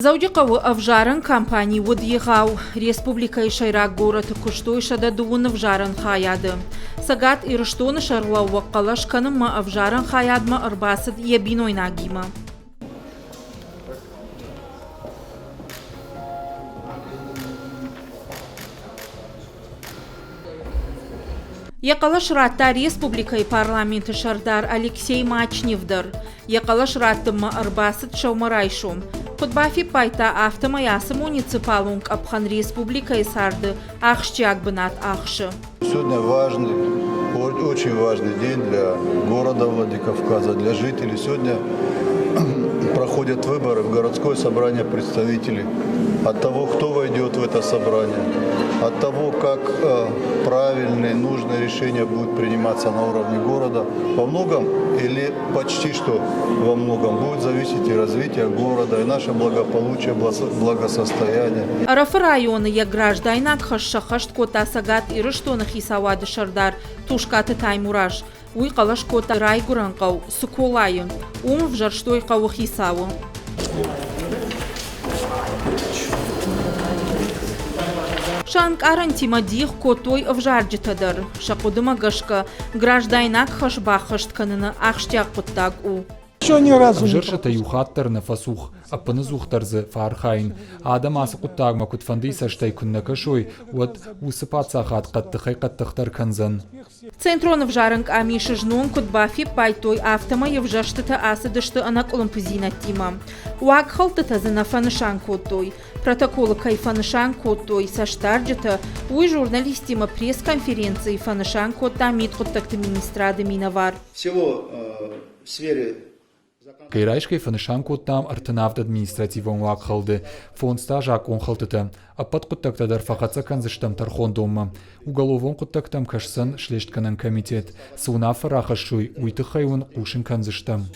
Заудиқавы авжарын компании удиғау. Республика Шайрак город күштой шададуын авжарын хаяды. Сагат ирыштоны шарлауы қалашқаным ма авжарын хаядма ырбасыд ебин ойнагима. Якалаш ратта республикай парламенты шардар Алексей Мачневдар. Якалаш раттыма ырбасыд шаумарайшум. Подбафи пайта автомаясы муниципалунг Абхан республикой сарды ахщак бнат ахши. Сегодня важный, очень важный день для города Владикавказа, для жителей. Сегодня проходят выборы в городское собрание представителей. От того, кто войдет в это собрание, от того, как правильные, нужные решения будут приниматься на уровне города, во многом или почти что во многом будет зависеть и развитие города, и наше благополучие, благосостояние. Арафы районы я гражданак хашшахашт кота сагат ирыштонах исавады шардар тушкаты таймураж. Уй калаш кота райгуранкау суколайын. В жарштой кавых исавы. Шанк арантима дих котой в жарджитадар. Шакудыма гашка гражданак хашбахашт канына ахштяк коттаг у. Еще ни разу не Жиршата юхаттар нафасух, апаназухтарзы фархайн. Адам асыкуттагма кутфанды саштай куннакашой, вот усыпацахат каттыхай каттыхтар канзан. Центрон в жаранг амиши жнун кутбафи пайтой автома евжаштата асыдышты анак олимпизина тима. Уак халтыта зына фанышан котой. Протоколы кайфанышан котой саштарджата уй журналистима пресс-конференции фанышан кота миткоттакты министрады миновар. Всего в сфере Кайрайшкай фанышан коттам артынавд административон вакхалды. Фонд стажак он халтыта. Апат куттактадар фахатса канзыштам тархондома. Уголовон куттактам кашсан шлештканан комитет. Суна фарахашуй уйтыхайвон кушин канзыштам.